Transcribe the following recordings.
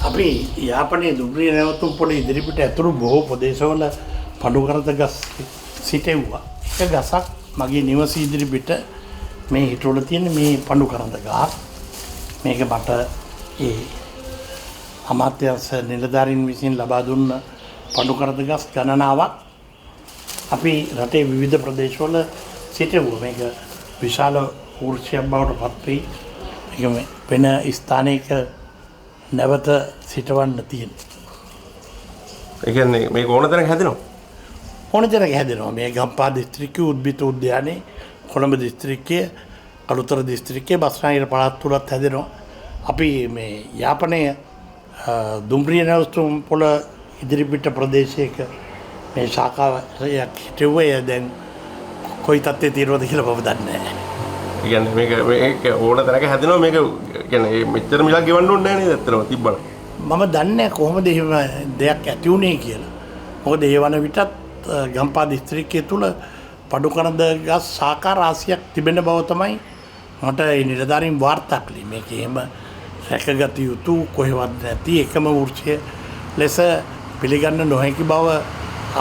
අපි යාපනයේ දුම්රිය නැවතුම් පොළ ඉදිරිපිට ඇතුළු බොහෝ ප්‍රදේශවල පඬුකරද ගස් සිටෙව්වා. එක ගසක් මගේ නිවස ඉදිරිපිට මේ හිටවල තියෙන මේ පඬුකරද ගහ. මේක මට ඒ අමාත්‍යංශ නිලධාරීන් විසින් ලබා දුන්න පඬුකරද ගස් ගණනාවක් අපි රටේ විවිධ ප්‍රදේශවල සිටෙව්වා. මේක විශාල වෘක්ෂයක් බවට පත් වී මේක වෙන ස්ථානයක නැවත සිටවන්න තියෙන. ඒ කියන්නේ මේක ඕන තැනක හැදෙනවා. ඕන තැනක හැදෙනවා. මේ ගම්පහ දිස්ත්‍රික්කයේ උද්භිත උද්‍යානයේ කොළඹ දිස්ත්‍රික්කයේ අලුතර දිස්ත්‍රික්කයේ බස්නාහිර පළාත් තුලත් හැදෙනවා. අපි මේ යාපනයේ දුම්රිය නැවතුම් පොළ ඉදිරිපිට ප්‍රදේශයක මේ ශාඛාවක් හිටුවේ දැන් කොයි තත්ත්වයේ තියෙනවද කියලා මම දන්නේ නැහැ. ඒ කියන්නේ මේක ඕන තැනක හැදෙනවා. මේක කියන්නේ මෙච්චර මිලක් ගෙවන්න ඕනේ නැහැ නේද? ඇත්තටම තිබ්බනම්. මම දන්නේ කොහොමද එහෙම දෙයක් ඇති වුණේ කියලා. මොකද ඒ වන විටත් ගම්පහ දිස්ත්‍රික්කය තුල පඬුකරද ගස් ශාඛා රාශියක් තිබෙන බව තමයි මට ඒ නිලධාරීන් වාර්තා කළේ. මේක එහෙම රැකගත යුතු කොහෙවත් නැති එකම වෘක්ෂය ලෙස පිළිගන්න නොහැකි බව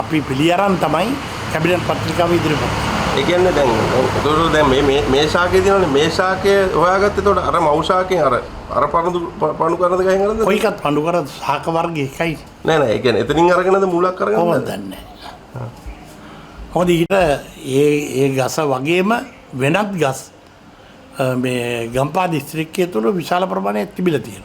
අපි පිළිඅරන් තමයි කැබිනට් පත්‍රිකාව ඉදිරිපත් කළේ. ඒ කියන්නේ දැන් මේ ශාකයේ තියෙනවනේ මේ ශාකය හොයාගත්තේ එතකොට අර මව් ශාකයෙන් අර පඬුකරද ගහෙන් අරද? කොයිකත් පඬුකරද ශාක වර්ග එකයි. නෑ ඒ කියන්නේ එතනින් අරගෙනද මුලක් අරගෙනද? කොහොමද දන්නේ? මොකද ඊට ඒ ගස වගේම වෙනත් ගස් මේ ගම්පහ දිස්ත්‍රික්කයේ තුල විශාල ප්‍රමාණයක් තිබිලා තියෙනවා.